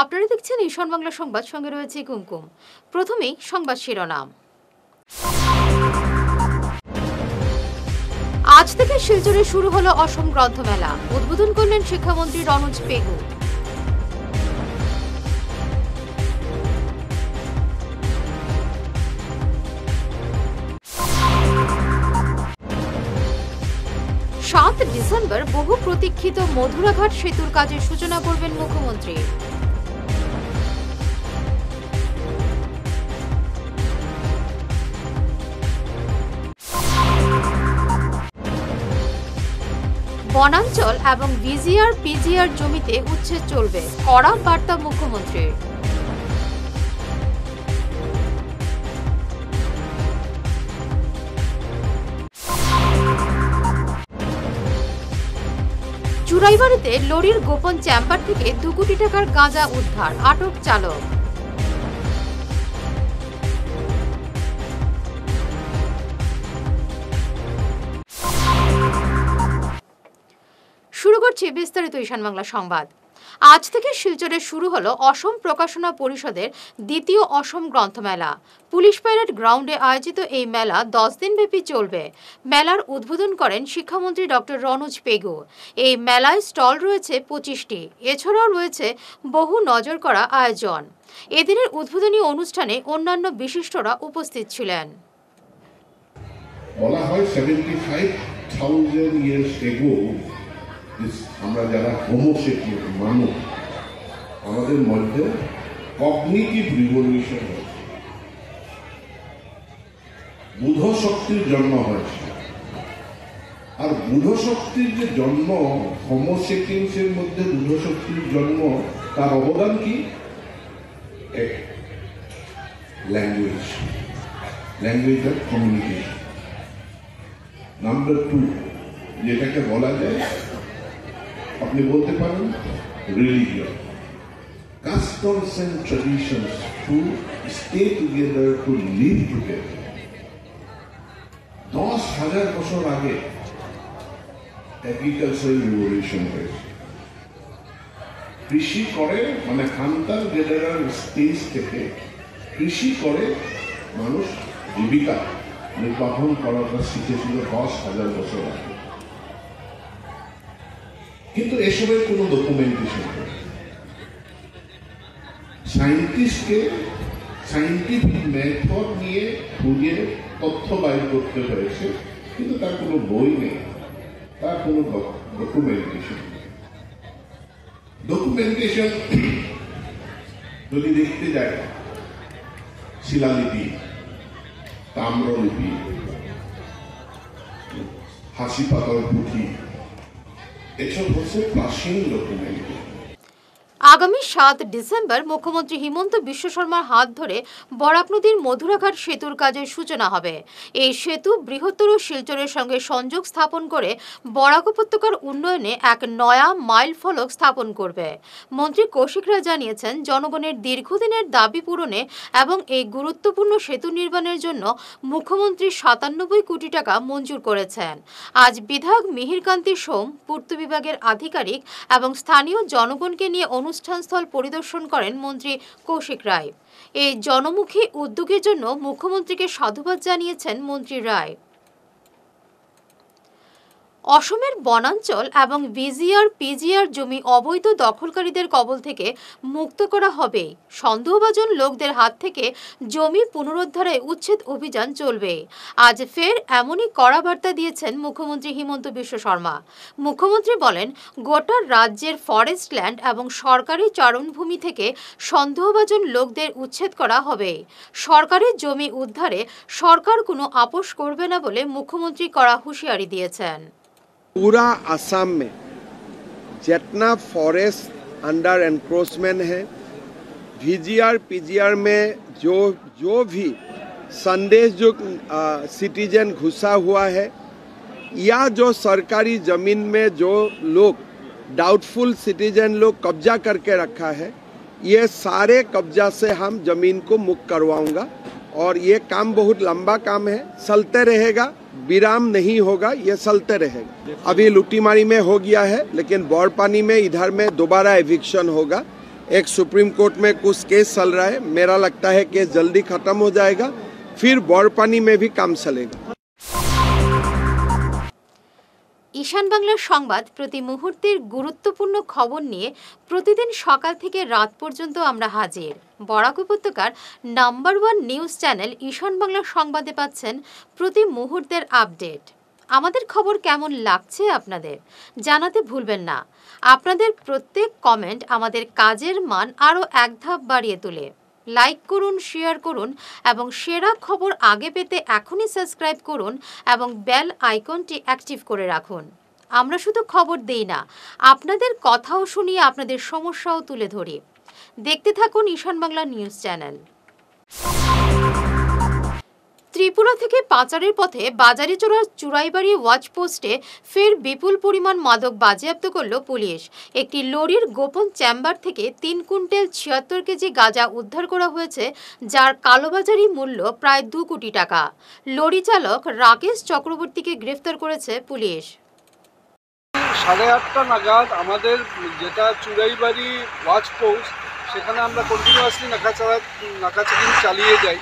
আপনারা দেখছেন ঈশান বাংলা সংবাদ, সঙ্গে রয়েছে কুমকুম। প্রথমেই সংবাদ শিরোনাম। আজ থেকে শিলচরে শুরু হলো অসম গ্রন্থমেলা, উদ্বোধন করলেন শিক্ষামন্ত্রী রনোজ পেগু। ডিসেম্বর বহু প্রতীক্ষিত মধুরাঘাট সেতুর কাজের সূচনা করবেন মুখ্যমন্ত্রী। বনাঞ্চল এবং ভিজিআর পিজিআর জমিতে উচ্ছেদ চলবে, কড়া বার্তা মুখ্যমন্ত্রীর। চুরাইবাড়িতে লরির গোপন চেম্বার থেকে 2 কোটি টাকার গাঁজা উদ্ধার, আটক চালক। শুরু করছি বিস্তারিত ঈশান বাংলা সংবাদ। আজ থেকে শিলচরে শুরু হলো অসম প্রকাশনা পরিষদের দ্বিতীয় অসম গ্রন্থমেলা। পুলিশ প্যারেড গ্রাউন্ডে আয়োজিত এই মেলা 10 দিন ব্যাপী চলবে। মেলার উদ্বোধন করেন শিক্ষামন্ত্রী ডক্টর রনোজ পেগু। এই মেলায় স্টল রয়েছে 25টি, এছাড়াও রয়েছে বহু নজর করা আয়োজন। এদিনের উদ্বোধনী অনুষ্ঠানে অন্যান্য বিশিষ্টরা উপস্থিত ছিলেন। বলা হয় 75,000 years ago আমরা যারা হোমোসেপিয়েন্স মানুষ, আমাদের মধ্যে কগনিটিভ রিভলিউশন হয়েছে, বুধ শক্তির জন্ম হয়েছে। আর বুধ শক্তির যে জন্ম, হোমোসেপিয়েন্সের মধ্যে বুধ শক্তির জন্ম, তার অবদান কি? Language, language of communication. Number 2, যেটাকে বলা যায়, আপনি বলতে পারেন religion, customs and traditions to stay together, to live together. 10,000 বছর আগে এগ্রিকালচারাল রিভলিউশন হয়েছে। কৃষি করে, মানে হান্টার গেদারার স্টেজ থেকে কৃষি করে মানুষ জীবিকা নির্বাহন করাটা শিখেছিল 10,000 বছর আগে। কিন্তু এসবের কোনো ডকুমেন্টেশন নেই। সায়েন্টিস্টকে সায়েন্টিফিক মেথড নিয়ে খুঁজে তথ্য বাইর করতে হয়েছে, কিন্তু তার কোনো বই নেই, তার কোনো ডকুমেন্টেশন নেই। ডকুমেন্টেশন যদি দেখতে যায়, শিলালিপি, তাম্রলিপি, হাসি পাতার পুঁথি, এসব হচ্ছে প্রাচীন ডকুমেন্ট। আগামী 7 ডিসেম্বর মুখ্যমন্ত্রী হিমন্ত বিশ্ব শর্মার হাত ধরে বরাক নদীর মধুরাঘাট সেতুর কাজের সূচনা হবে। এই সেতু বৃহত্তর শিলচরের সঙ্গে সংযোগ স্থাপন করে বরাক উপত্যকার উন্নয়নে এক নয়া মাইল ফলক স্থাপন করবে। মন্ত্রী কৌশিক রায় জানিয়েছেন, জনগণের দীর্ঘদিনের দাবি পূরণে এবং এই গুরুত্বপূর্ণ সেতু নির্মাণের জন্য মুখ্যমন্ত্রী 97 কোটি টাকা মঞ্জুর করেছেন। আজ বিধায়ক মিহিরকান্তি সোম, পূর্ত বিভাগের আধিকারিক এবং স্থানীয় জনগণকে নিয়ে অনুষ্ঠানস্থল পরিদর্শন করেন মন্ত্রী কৌশিক রায়। এই জনমুখী উদ্যোগের জন্য মুখ্যমন্ত্রীকে সাধুবাদ জানিয়েছেন মন্ত্রী রায়। অসমের বনাঞ্চল এবং ভিজিআর পিজিআর জমি অবৈধ দখলকারীদের কবল থেকে মুক্ত করা হবে। সন্দেহভাজন লোকদের হাত থেকে জমি পুনরুদ্ধারে উচ্ছেদ অভিযান চলবে। আজ ফের এমনই কড়া বার্তা দিয়েছেন মুখ্যমন্ত্রী হিমন্ত বিশ্ব শর্মা। মুখ্যমন্ত্রী বলেন, গোটা রাজ্যের ফরেস্ট ল্যান্ড এবং সরকারি চারণভূমি থেকে সন্দেহভাজন লোকদের উচ্ছেদ করা হবে। সরকারি জমি উদ্ধারে সরকার কোনো আপোষ করবে না বলে মুখ্যমন্ত্রী কড়া হুঁশিয়ারি দিয়েছেন। पूरा असम में जितना फॉरेस्ट अंडर एनक्रोचमेंट है, वीजीआर पीजीआर में जो भी संदेश जो सिटीजन घुसा हुआ है, या जो सरकारी जमीन में जो लोग डाउटफुल सिटीजन लोग कब्जा करके रखा है, ये सारे कब्जा से हम जमीन को मुक्त करवाऊंगा। और ये काम बहुत लंबा काम है, चलते रहेगा, विराम नहीं होगा, ये चलते रहेगा। अभी लुटीमारी में हो गया है, लेकिन बोरपानी में इधर में दोबारा एविक्शन होगा। एक सुप्रीम कोर्ट में कुछ केस चल रहा है, मेरा लगता है केस जल्दी खत्म हो जाएगा, फिर बरपानी में भी काम चलेगा। ঈশান বাংলার সংবাদ প্রতি মুহূর্তের গুরুত্বপূর্ণ খবর নিয়ে প্রতিদিন সকাল থেকে রাত পর্যন্ত আমরা হাজির। বরাক উপত্যকার নাম্বার 1 নিউজ চ্যানেল ঈশান বাংলার সংবাদে পাচ্ছেন প্রতি মুহূর্তের আপডেট। আমাদের খবর কেমন লাগছে আপনাদের জানাতে ভুলবেন না। আপনাদের প্রত্যেক কমেন্ট আমাদের কাজের মান আরও এক ধাপ বাড়িয়ে তোলে। লাইক করুন, শেয়ার করুন এবং সেরা খবর আগে পেতে এখনই সাবস্ক্রাইব করুন এবং বেল আইকনটি অ্যাক্টিভ করে রাখুন। আমরা শুধু খবর দেই না, আপনাদের কথাও শুনিয়ে আপনাদের সমস্যাও তুলে ধরি। দেখতে থাকুন ঈশান বাংলা নিউজ চ্যানেল। ত্রিপুরা থেকে পাচারের পথে বাজারিচোরার চুরাইবাড়ি ওয়াচপোস্টে ফের বিপুল পরিমাণ মাদক বাজেয়াপ্ত করল পুলিশ। একটি লরির গোপন চেম্বার থেকে 3 কুইন্টাল 76 কেজি গাঁজা উদ্ধার করা হয়েছে, যার কালোবাজারি মূল্য প্রায় 2 কোটি টাকা। লরি চালক রাকেশ চক্রবর্তীকে গ্রেফতার করেছে পুলিশ। 8:30 নাগাদ আমাদের যেটা চুরাইবাড়ি ওয়াচপোস্ট, সেখানে আমরা কন্টিনিউয়াসলি নাকাচেকিং চালিয়ে যাই।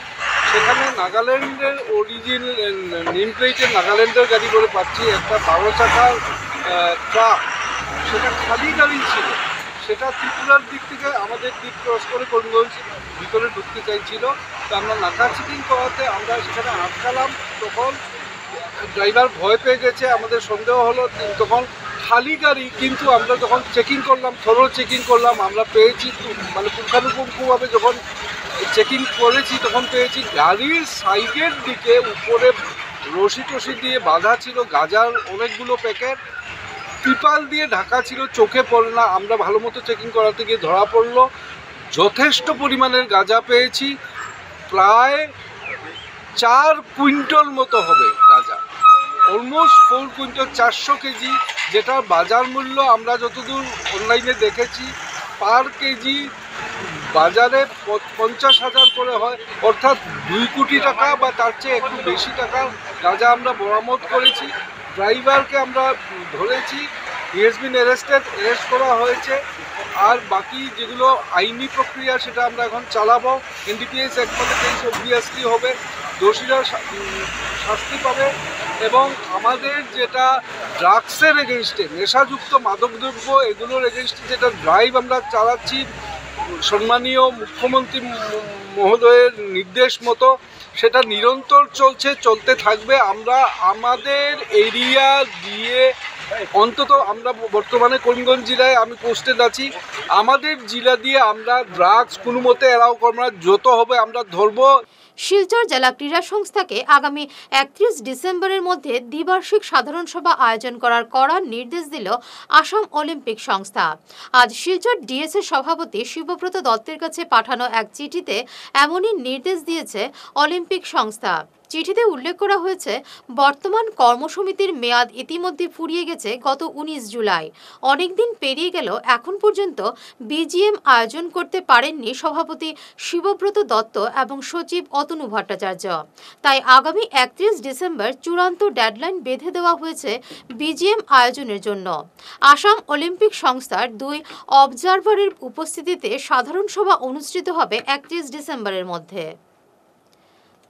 সেখানে নাগাল্যান্ডের নেম প্লেটের নাগাল্যান্ডের গাড়ি করে পাচ্ছি একটা 12 চাকার ট্রাক, সেটা খালি গাড়ি ছিল। সেটা ত্রিপুরার দিক থেকে আমাদের দিক ক্রস করে করিমগঞ্জ ভিতরে ঢুকতে চাইছিল। তো আমরা নাকাচেকিং করাতে আমরা সেখানে আটকালাম। তখন ড্রাইভার ভয় পেয়ে গেছে, আমাদের সন্দেহ হলো। তখন খালি গাড়ি, কিন্তু আমরা যখন চেকিং করলাম, থরো চেকিং করলাম, আমরা পেয়েছি মানে পুঙ্খানুপুঙ্খভাবে যখন চেকিং করেছি তখন পেয়েছি গাড়ির সাইডের দিকে উপরে রশি টসি দিয়ে বাঁধা ছিল গাঁজার অনেকগুলো প্যাকেট, ত্রিপাল দিয়ে ঢাকা ছিল, চোখে পড়ে না। আমরা ভালো মতো চেকিং করাতে গিয়ে ধরা পড়লো। যথেষ্ট পরিমাণের গাঁজা পেয়েছি, প্রায় 4 কুইন্টাল মতো হবে গাঁজা, অলমোস্ট 4 কুইন্টাল 400 কেজি, যেটার বাজার মূল্য আমরা যতদূর অনলাইনে দেখেছি পার কেজি বাজারে 50,000 করে হয়, অর্থাৎ 2 কোটি টাকা বা তার চেয়ে একটু বেশি টাকার গাঁজা আমরা বরামদ করেছি। ড্রাইভারকে আমরা ধরেছি, হি হ্যাজ বিন অ্যারেস্ট করা হয়েছে। আর বাকি যেগুলো আইনি প্রক্রিয়া সেটা আমরা এখন চালাবো। NDPS অ্যাক্ট মতো কেস অবভিয়াসলি হবে, দোষীরা শাস্তি পাবে। এবং আমাদের যেটা ড্রাগসের এগেনস্টে, নেশাযুক্ত মাদকদ্রব্য এগুলোর এগেনস্টে যেটা ড্রাইভ আমরা চালাচ্ছি সম্মানীয় মুখ্যমন্ত্রী মহোদয়ের নির্দেশ মতো, সেটা নিরন্তর চলতে থাকবে। আমরা আমাদের এরিয়া দিয়ে অন্তত আমরা বর্তমানে করিমগঞ্জ জেলায় আমি পোস্টেড আছি, আমাদের জেলা দিয়ে আমরা ড্রাগস কোনো মতে এলাও করব না, যত হবে আমরা ধরবো। শিলচর জেলা ক্রীড়া সংস্থাকে আগামী 31 ডিসেম্বরের মধ্যে দ্বিবার্ষিক সাধারণ সভা আয়োজন করার কড়া নির্দেশ দিল আসাম অলিম্পিক সংস্থা। আজ শিলচর ডিএসএ সভাপতি শিবব্রত দত্তের কাছে পাঠানো এক চিঠিতে এমনই নির্দেশ দিয়েছে অলিম্পিক সংস্থা। চিঠিতে উল্লেখ করা হয়েছে, বর্তমান কর্মসমিতির মেয়াদ ইতিমধ্যে ফুরিয়ে গেছে গত 19 জুলাই। অনেকদিন পেরিয়ে গেল, এখন পর্যন্ত বিজিএম আয়োজন করতে পারেননি সভাপতি শিবব্রত দত্ত এবং সচিব অতনু ভট্টাচার্য। তাই আগামী 31 ডিসেম্বর চূড়ান্ত ডেডলাইন বেঁধে দেওয়া হয়েছে বিজিএম আয়োজনের জন্য। আসাম অলিম্পিক সংস্থার 2 অবজারভারের উপস্থিতিতে সাধারণ সভা অনুষ্ঠিত হবে 31 ডিসেম্বরের মধ্যে।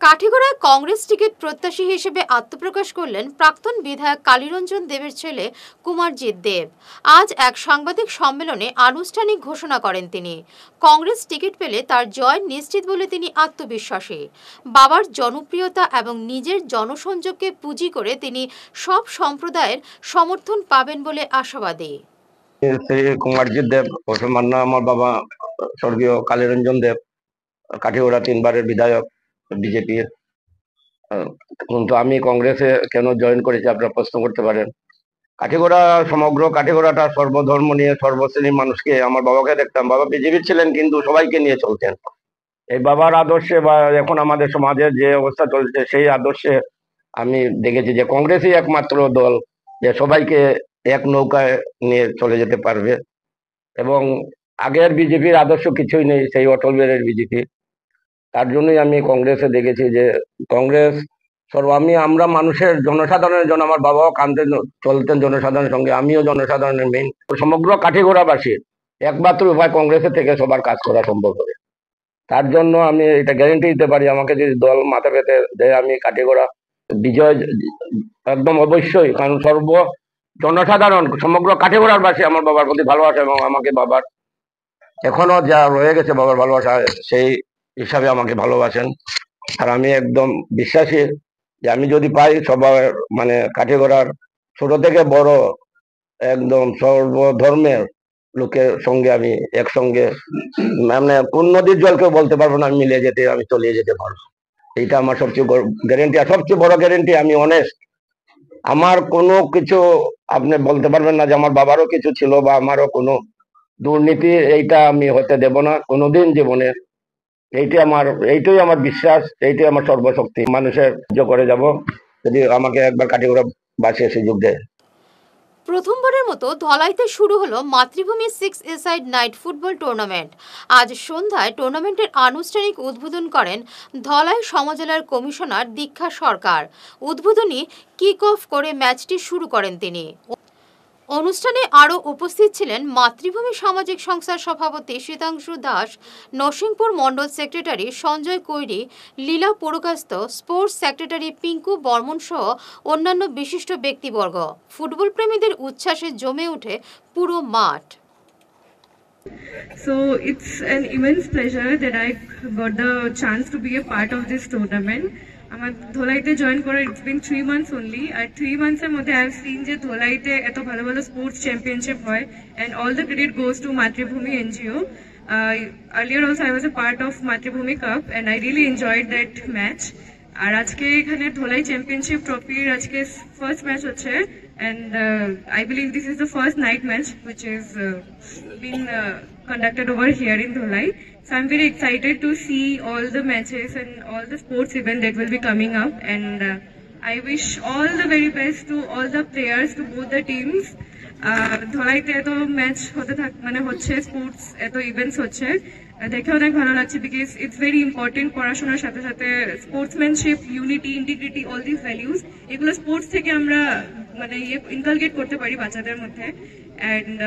কাঠিগড়ায় কংগ্রেস টিকিট প্রত্যাশী হিসেবে আত্মপ্রকাশ করলেন প্রাক্তন বিধায়ক কালীরঞ্জন দেবের ছেলে কুমারজিৎ দেব। আজ এক সাংবাদিক সম্মেলনে আনুষ্ঠানিক ঘোষণা করেন তিনি। কংগ্রেস টিকিট পেলে তার জয় নিশ্চিত বলে তিনি আত্মবিশ্বাসী। বাবার জনপ্রিয়তা এবং নিজের জনসংযোগকে পুঁজি করে তিনি সব সম্প্রদায়ের সমর্থন পাবেন বলে আশাবাদী। কুমারজিৎ দেব অসম্মান, আমার বাবা স্বর্গীয় কালীরঞ্জন দেব কাঠিগড়া 3 বারের বিধায়ক বিজেপির। কিন্তু আমি কংগ্রেসে কেন জয়েন করেছি আপনারা প্রশ্ন করতে পারেন। কাঠিগড়া, সমগ্র কাঠিগড়াটা সর্বধর্ম নিয়ে, সর্বশ্রেণীর মানুষকে, আমার বাবাকে দেখতাম, বাবা বিজেপির ছিলেন কিন্তু সবাইকে নিয়ে চলতেন। এই বাবার আদর্শে বা এখন আমাদের সমাজের যে অবস্থা চলছে সেই আদর্শে আমি দেখেছি যে কংগ্রেসই একমাত্র দল যে সবাইকে এক নৌকায় নিয়ে চলে যেতে পারবে। এবং আগের বিজেপির আদর্শ কিছুই নেই, সেই অটল বিহারীর বিজেপি। তার জন্যই আমি কংগ্রেসে দেখেছি যে কংগ্রেস আমরা মানুষের, জনসাধারণের জন্য, আমার বাবাও কাঁদতেন, চলতেন জনসাধারণের সঙ্গে, আমিও জনসাধারণের মেইন। সমগ্র কাঠিগড়াবাসীর একমাত্র উপায় কংগ্রেসের থেকে সবার কাজ করা সম্ভব হবে। তার জন্য আমি এটা গ্যারেন্টি দিতে পারি, আমাকে যদি দল মাথা পেতে দেয় আমি কাটিগড়া বিজয় একদম অবশ্যই, কারণ জনসাধারণ সমগ্র কাটিগড়ার বাসী আমার বাবার প্রতি ভালোবাসা এবং আমাকে বাবার এখনো যা রয়ে গেছে বাবার ভালোবাসা সেই হিসাবে আমাকে ভালোবাসেন। আর আমি একদম বিশ্বাসী যে আমি যদি পাই সবার মানে কাটিগড়ার ছোট থেকে বড় একদম সর্বধর্মের লোকের সঙ্গে আমি একসঙ্গে মানে কোন নদীর জল কেউ বলতে পারবো না আমি মিলিয়ে যেতে আমি চলিয়ে যেতে পারবো। এইটা আমার সবচেয়ে গ্যারেন্টি। আর সবচেয়ে বড় গ্যারেন্টি আমি অনেস্ট। আমার কোনো কিছু আপনি বলতে পারবেন না যে আমার বাবারও কিছু ছিল বা আমারও কোনো দুর্নীতি, এইটা আমি হতে দেব না কোনোদিন জীবনে। এইটাই আমার বিশ্বাস, এইটাই আমার সর্বশক্তি। মানুষের সাহায্য করে যাব যদি আমাকে একবার কাটিগড়া বাসিয়ে সুযোগ দেয়। প্রথমবারের মতো ধলাইতে শুরু হলো মাতৃভূমি 6-a-side নাইট ফুটবল টুর্নামেন্ট। আজ সন্ধ্যায় টুর্নামেন্টের আনুষ্ঠানিক উদ্বোধন করেন ধলাই সমজেলার কমিশনার দীক্ষা সরকার। উদ্বোধনী কিক অফ করে ম্যাচটি শুরু করেন তিনি। অনুষ্ঠানে আরও উপস্থিত ছিলেন মাতৃভূমি সামাজিক সংস্থার সভাপতি শীতাংশু দাস, নরসিংপুর মণ্ডল সেক্রেটারি সঞ্জয় কৈরি, লীলা পুরকাস্ত, স্পোর্টস সেক্রেটারি পিঙ্কু বর্মন সহ অন্যান্য বিশিষ্ট ব্যক্তিবর্গ। ফুটবল প্রেমীদের উচ্ছ্বাসে জমে ওঠে পুরো মাঠ। So it's an immense pleasure that I got the chance to be a part of this tournament. আমার ধলাইতে জয়েন করে it's been 3 months only. R 3 months এর মধ্যে I have seen যে ধলাইতে এত ভালো ভালো স্পোর্টস চ্যাম্পিয়নশিপ হয়, and all the credit goes to Matribhumi NGO. Earlier also I was a part of Matribhumi Cup and I really enjoyed that match. আর আজকে এখানে Dhalai championship ট্রফির আজকে ফার্স্ট ম্যাচ হচ্ছে, and I believe this is the first night match which is been conducted over here in Dholai. So I'm very excited to see all the matches and all the sports event that will be coming up, and I wish all the very best to all the players, to both the teams. ধলাইতে এত match মানে হচ্ছে, sports এত events হচ্ছে, দেখে অনেক ভালো লাগছে, because it's very important. পড়াশোনার সাথে সাথে sportsmanship, unity, integrity, all this values এগুলো স্পোর্টস থেকে আমরা মানে ইনকালকেট করতে পারি বাচ্চাদের মধ্যে। And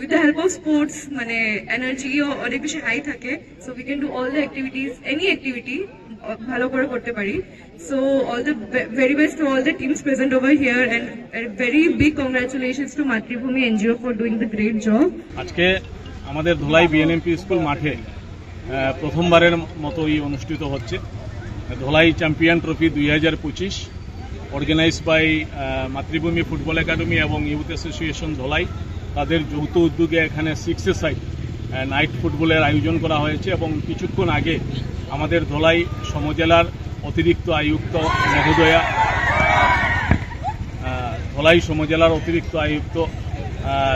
with the help of sports মানে এনার্জিও অনেক বেশি হাই থাকে, so we can do all the activities, any activity ভালো করে করতে পারি। So all the very best to all the teams present over here, and a very big congratulations to Matribhumi NGO for doing the great job. আজকে আমাদের Dhalai BNMP school মাঠে প্রথমবারের মতোই অনুষ্ঠিত হচ্ছে Dhalai champion trophy 2025, organise by Matribhumi football academy এবং youth association Dhalai. তাদের যৌথ উদ্যোগে এখানে 6-a-side নাইট ফুটবলের আয়োজন করা হয়েছে এবং কিছুক্ষণ আগে আমাদের ধলাই সমজেলার অতিরিক্ত আয়ুক্ত মহোদয়া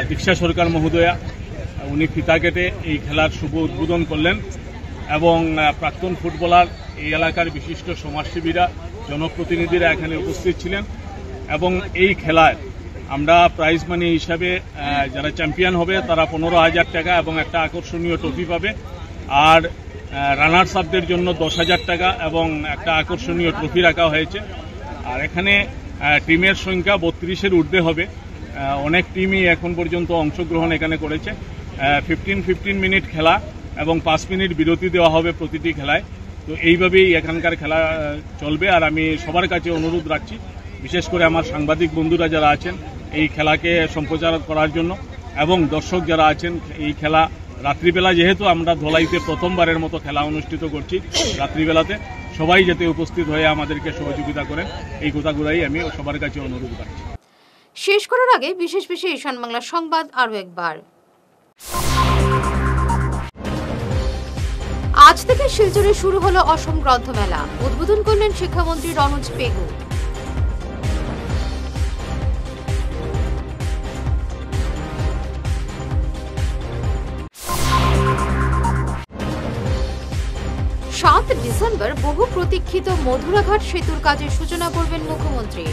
দীক্ষা সরকার মহোদয়া উনি ফিতা কেটে এই খেলার শুভ উদ্বোধন করলেন এবং প্রাক্তন ফুটবলার, এই এলাকার বিশিষ্ট সমাজসেবীরা, জনপ্রতিনিধিরা এখানে উপস্থিত ছিলেন এবং এই খেলায় আমরা প্রাইজ মানি হিসাবে যারা চ্যাম্পিয়ন হবে তারা 15,000 টাকা এবং একটা আকর্ষণীয় ট্রফি পাবে, আর রানার্স আপদের জন্য 10,000 টাকা এবং একটা আকর্ষণীয় ট্রফি রাখা হয়েছে। আর এখানে টিমের সংখ্যা 32-এর ঊর্ধ্বে হবে। অনেক টিমই এখন পর্যন্ত অংশগ্রহণ এখানে করেছে। 15 মিনিট খেলা এবং 5 মিনিট বিরতি দেওয়া হবে প্রতিটি খেলায়। তো এইভাবেই এখানকার খেলা চলবে। আর আমি সবার কাছে অনুরোধ রাখছি, বিশেষ করে আমার সাংবাদিক বন্ধুরা যারা আছেন এই খেলাকে সম্প্রচার করার জন্য, এবং দর্শক যারা আছেন, এই খেলা রাত্রিবেলা, যেহেতু আমরা ধলাইতে প্রথমবারের মতো খেলা অনুষ্ঠিত করছি রাত্রিবেলাতে, সবাই যাতে উপস্থিত হয়ে আমাদেরকে সহযোগিতা করেন, এই কথাগুলাই আমি সবার কাছে অনুরোধ রাখছি। শেষ করার আগে বিশেষ ঈশান বাংলা সংবাদ আরও একবার। আজ থেকে শিলচরে শুরু হলো অসম গ্রন্থমেলা। উদ্বোধন করলেন শিক্ষামন্ত্রী রনোজ পেগু। ডিসেম্বর বহু প্রতীক্ষিত মধুরাঘাট সেতুর কাজের সূচনা করবেন মুখ্যমন্ত্রী।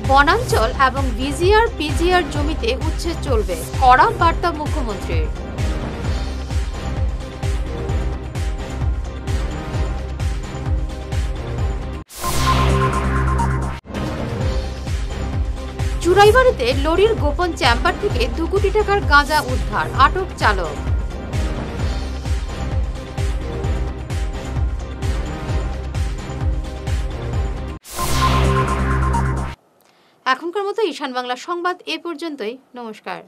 বনাঞ্চল এবং পিজিআর জমিতে উচ্ছেদ চলবে, কড়া বার্তা মুখ্যমন্ত্রীর। চুরাইবাড়িতে লরির গোপন চেম্বার থেকে 2 কোটি টাকার গাঁজা উদ্ধার, আটক চালক। এখনকার মতো ঈশান বাংলা সংবাদ এ পর্যন্তই। নমস্কার।